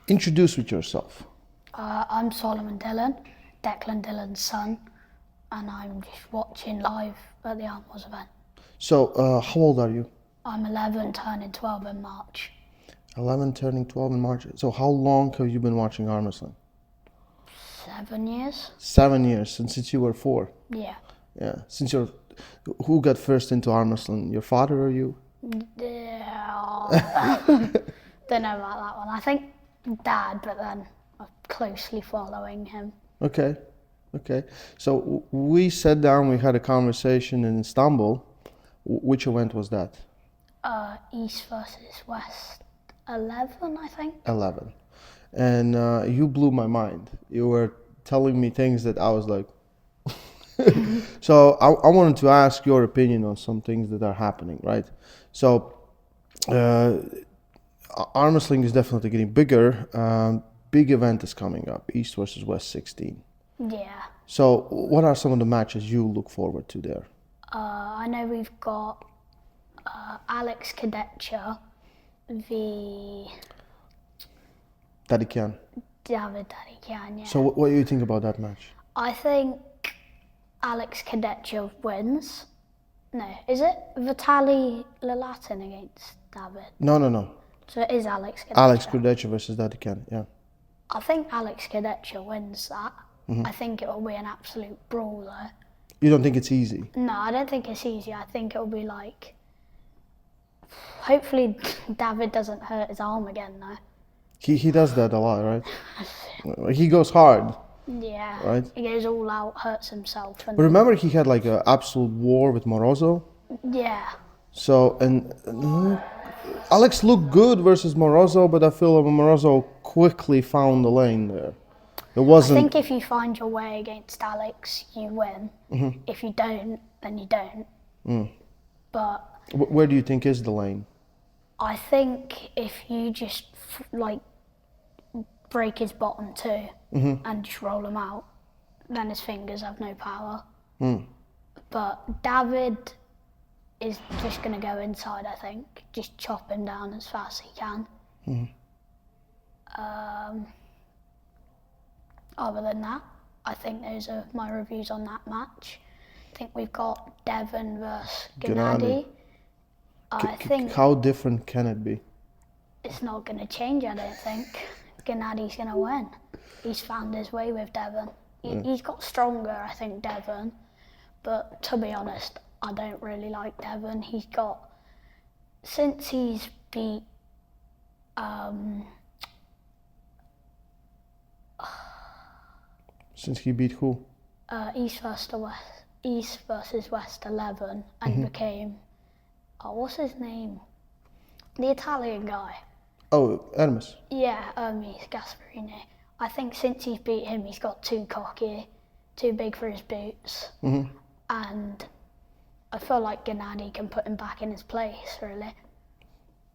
Introduce with yourself. I'm Solomon Dillon, Declan Dillon's son, and I'm just watching live at the Armwrestling event. So, how old are you? I'm 11, turning 12 in March. 11, turning 12 in March. So, how long have you been watching arm wrestling? 7 years? 7 years, since you were 4. Yeah. Yeah. Who got first into arm wrestling? Your father or you? Yeah. Don't know about that one. I think Dad, but then I'm closely following him. Okay. So we sat down, we had a conversation in Istanbul. Which event was that? East versus West 11, I think. 11. And you blew my mind. You were telling me things that I was like... So I wanted to ask your opinion on some things that are happening, right? So arm wrestling is definitely getting bigger. Big event is coming up, East versus West 16. Yeah. So what are some of the matches you look forward to there? I know we've got Alex Kadecha v. Daddy Can. David Daddy Can, yeah. So what do you think about that match? I think Alex Kadecha wins. No, is it Vitaly Larratt against David? No. So it is Alex Kadecha. Alex Kudecha versus Daddy Can, yeah. I think Alex Kadecha wins that. Mm-hmm. I think it will be an absolute brawl though. You don't think it's easy? No, I don't think it's easy. I think it will be like... Hopefully David doesn't hurt his arm again though. He does that a lot, right? He goes hard. Yeah, right? He goes all out, hurts himself. But remember he had like an absolute war with Morozov? Yeah. So, Alex looked good versus Morozov, but I feel like Morozov quickly found the lane there. It wasn't... I think if you find your way against Alex, you win. Mm-hmm. If you don't, then you don't. Mm. But... Where do you think is the lane? I think if you just break his bottom too and just roll him out, then his fingers have no power. Mm. But David is just going to go inside, I think. Just chop him down as fast as he can. Mm. Other than that, I think those are my reviews on that match. I think we've got Devon versus Gennady. I think... How different can it be? It's not going to change, I don't think. Gennady's going to win. He's found his way with Devon. He's got stronger, I think, Devon. But to be honest, I don't really like Devon. He's got... Since he's beat... Since he beat who? East versus West 11 and became... what's his name? The Italian guy. Oh, Hermes. Yeah, Hermes Gasparini. I think since he's beat him, he's got too cocky, too big for his boots. Mm-hmm. And I feel like Gennady can put him back in his place, really.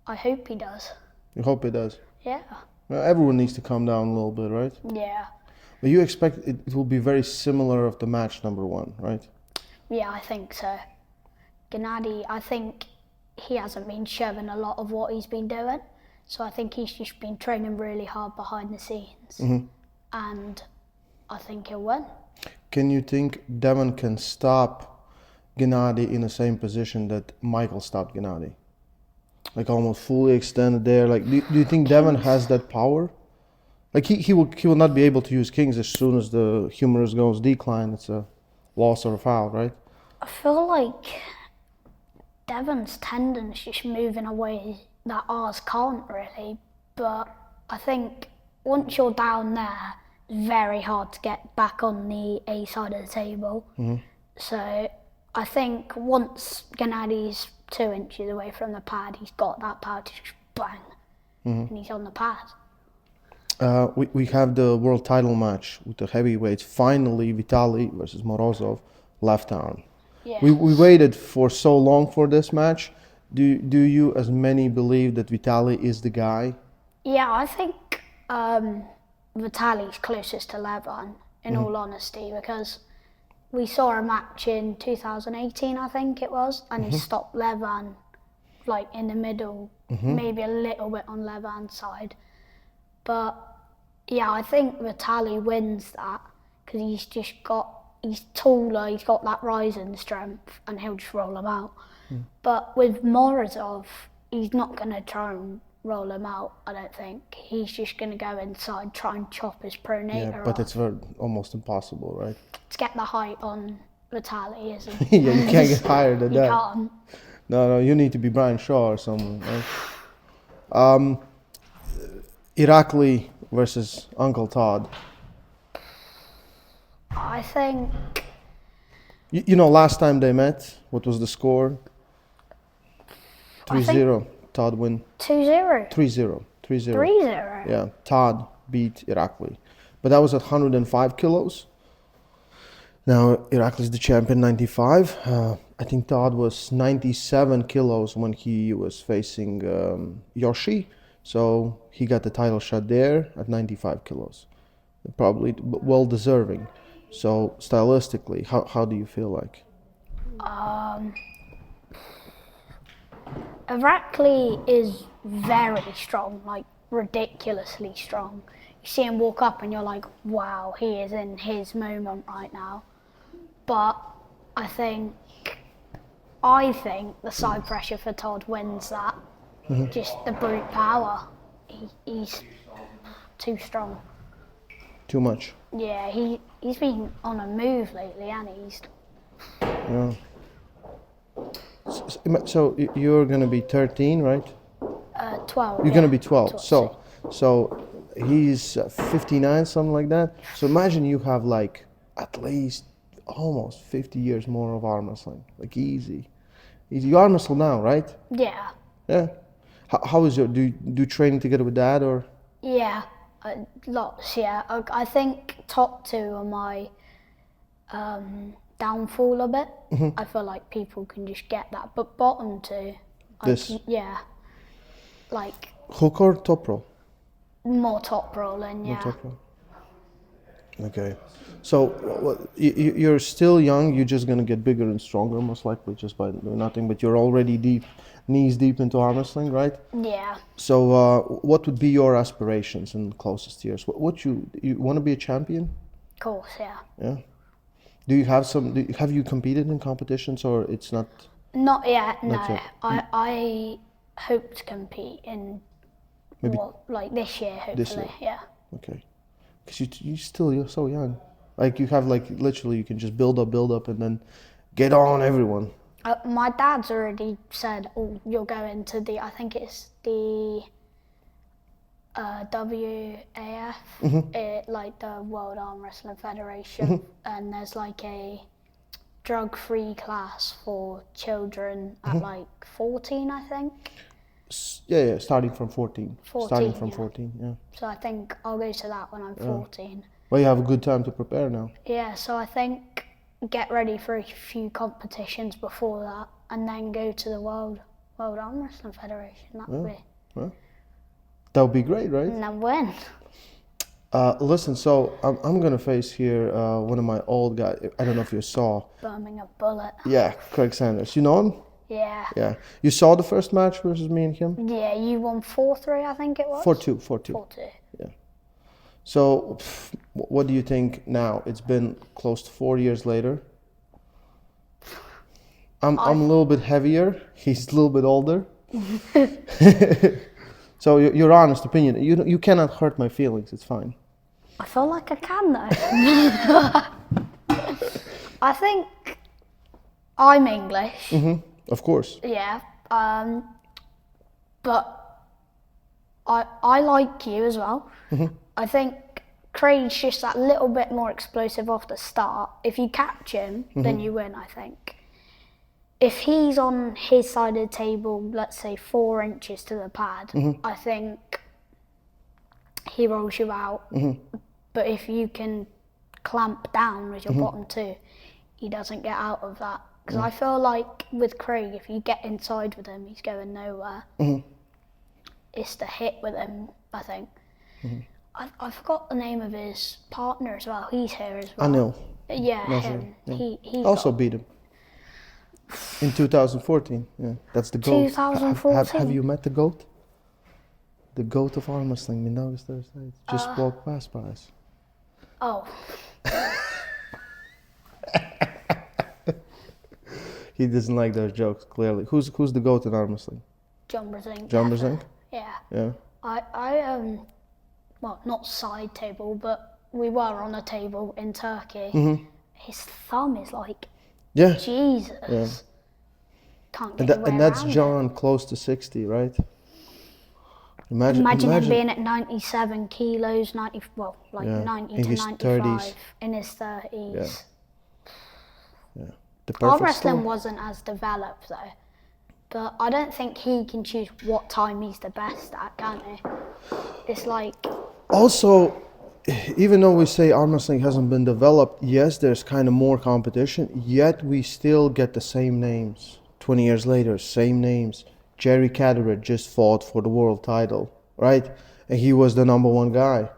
I hope he does. You hope he does? Yeah. Well, everyone needs to calm down a little bit, right? Yeah. But you expect it will be very similar of the match number 1, right? Yeah, I think so. Gennady, I think he hasn't been showing a lot of what he's been doing. So I think he's just been training really hard behind the scenes. Mm-hmm. And I think he'll win. Can you think Devon can stop Gennady in the same position that Michael stopped Gennady? Like almost fully extended there. Like, do you think Devon has that power? Like he will not be able to use Kings as soon as the humerus goes decline. It's a loss or a foul, right? I feel like Devon's tendons just moving away that ours can't really, but I think once you're down there, it's very hard to get back on the A side of the table. Mm-hmm. So I think once Gennady's 2 inches away from the pad, he's got that pad to just bang, and he's on the pad. We have the world title match with the heavyweights. Finally, Vitaly versus Morozov, left arm. Yeah. We waited for so long for this match. Do you, as many, believe that Vitaly is the guy? Yeah, I think Vitaly's closest to Devon, in all honesty, because we saw a match in 2018, I think it was, and he stopped Devon, like in the middle, maybe a little bit on Devon's side. But yeah, I think Vitaly wins that because he's taller, he's got that rising strength, and he'll just roll him out. But with Morozov, he's not going to try and roll him out, I don't think. He's just going to go inside, try and chop his pronator Yeah, but off. it's almost impossible, right? To get the height on Vitaly, isn't it? Yeah, you can't get higher than You that. can't. No, you need to be Brian Shaw or someone, right? Irakli versus Uncle Todd. I think You know, last time they met, what was the score? I think 3-0. Todd win. 2-0. 3-0. 3-0. 3-0. Yeah, Todd beat Irakli. But that was at 105 kilos. Now, Irakli's the champion, 95. I think Todd was 97 kilos when he was facing Yoshi. So he got the title shot there at 95 kilos. Probably well deserving. So stylistically, how do you feel like? Backley is very strong, like ridiculously strong. You see him walk up and you're like, wow, he is in his moment right now. But I think the side pressure for Todd wins that. Just the brute power. He's too strong. Too much. Yeah, he's been on a move lately, and he's Yeah. So you're gonna be 13, right? 12. You're gonna be 12. 12. So he's 59, something like that. So imagine you have like at least almost 50 years more of arm wrestling. Like easy. You arm wrestle now, right? Yeah. Yeah. How is your do you training together with Dad or? Yeah, lots. Yeah, I think top two are my downfall a bit. I feel like people can just get that, but bottom two, yeah, like Hook or top roll? more top rolling. Yeah. More top roll. Okay. So you're still young. You're just gonna get bigger and stronger, most likely, just by doing nothing. But you're already knees deep into arm wrestling, right? Yeah. So what would be your aspirations in the closest years? What you want to be a champion? Of course. Yeah. Yeah. Do you have have you competed in competitions or it's not? Not yet. Not No. yet. I hope to compete in Maybe like this year. Hopefully. this year. Yeah. Okay. Because you're so young. Like you have like literally you can just build up and then get on everyone. My dad's already said, "Oh, you're going to I think it's the WAF, like the World Arm Wrestling Federation, and there's like a drug-free class for children at like 14, I think. Yeah, starting from 14. 14, Starting from yeah. 14, yeah. So I think I'll go to that when I'm 14. Well, you have a good time to prepare now. Yeah, so I think get ready for a few competitions before that, and then go to the World Arm Wrestling Federation. That would be. Well, that would be great, right? And then win. Listen, so I'm gonna face here one of my old guys. I don't know if you saw. Birmingham Bullet. Yeah, Craig Sanders. You know him? Yeah. Yeah. You saw the first match versus me and him? Yeah, you won 4-3, I think it was. 4-2. 4-2. Yeah. So, what do you think now? It's been close to 4 years later. I'm a little bit heavier. He's a little bit older. So your honest opinion. You cannot hurt my feelings. It's fine. I feel like I can though. I think I'm English. Of course. Yeah. But I like you as well. I think Craig's just that little bit more explosive off the start. If you catch him, then you win, I think. If he's on his side of the table, let's say 4 inches to the pad, I think he rolls you out. But if you can clamp down with your bottom two, he doesn't get out of that. Because I feel like with Craig, if you get inside with him, he's going nowhere. It's the hit with him, I think. I forgot the name of his partner as well. He's here as well. Anil. Yeah, Nazar, him. yeah. He Also beat him. In 2014. Yeah, that's the GOAT. 2014? Have you met the GOAT? The goat of arm wrestling, Mindaugas Thursday. Just walk past by us. Oh, He doesn't like those jokes, clearly. Who's the goat in arm wrestling? John Brasink. John Brasink? Yeah. Yeah. Well, not side table, but we were on a table in Turkey. Mm-hmm. His thumb is like, Yeah. Jesus. Yeah. Can't get And that's around John close to 60, right? Imagine him being at 97 kilos, 90 in to his 95 30s. in his 30s. Yeah. The Arm perfect wrestling storm. wasn't as developed though. But I don't think he can choose what time he's the best at, can he? It's like... Also, even though we say arm wrestling hasn't been developed, yes, there's kind of more competition, yet we still get the same names. 20 years later, same names. Jerry Caderet just fought for the world title, right? And he was the #1 guy.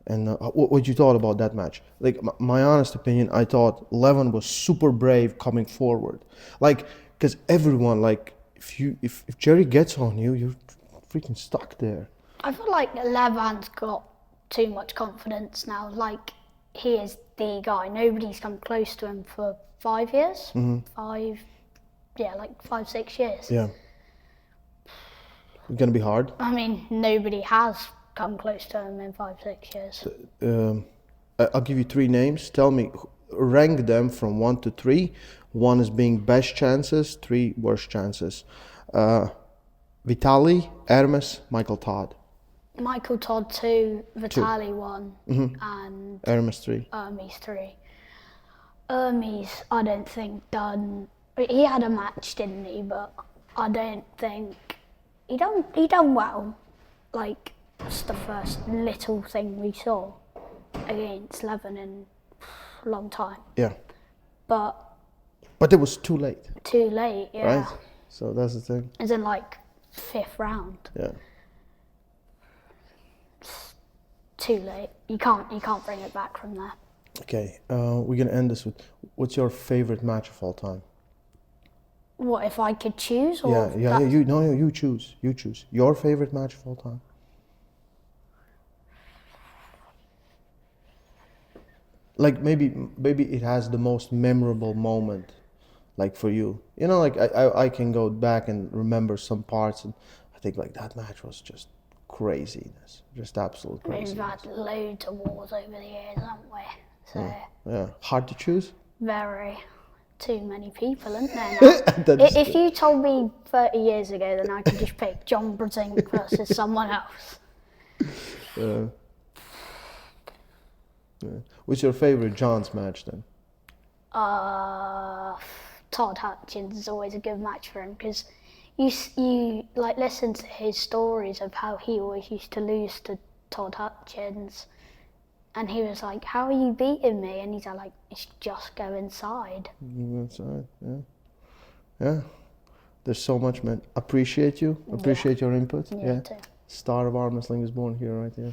And what you thought about that match? Like, my honest opinion, I thought Levin was super brave coming forward. Like, because everyone, like, if Jerry gets on you, you're freaking stuck there. I feel like Levan's got too much confidence now. Like, he is the guy. Nobody's come close to him for 5 years. Like 5-6 years. Yeah. It's gonna be hard. I mean, nobody has come close to him in 5-6 years. I'll give you 3 names. Tell me, rank them from 1 to 3. 1 is being best chances, 3 worst chances. Vitali, Hermes, Michael Todd. Michael Todd 2, Vitali 1, and Hermes 3. Hermes 3. Hermes, I don't think done. He had a match, didn't he? But I don't think he done well. Like, it's the first little thing we saw against Levin in a long time. Yeah. But it was too late. Too late, yeah. Right? So that's the thing. It's in like 5th round. Yeah. It's too late. You can't bring it back from there. Okay, we're gonna end this with, what's your favorite match of all time? What if I could choose? Or Yeah. You choose. You choose your favorite match of all time. Like maybe it has the most memorable moment, like for you. You know, like I can go back and remember some parts, and I think like that match was just craziness, just absolute craziness. We've had loads of wars over the years, haven't we? So Yeah, hard to choose. very. Too many people, isn't there? Now? If you told me 30 years ago, then I could just pick John Brasink versus someone else. What's your favorite John's match then? Todd Hutchins is always a good match for him because you like listen to his stories of how he always used to lose to Todd Hutchins. And he was like, "How are you beating me?" And he's like, "It's just go inside." That's right. Yeah. There's so much, man. Appreciate you. Appreciate your input. Yeah. Too. Star of arm wrestling is born here, right here.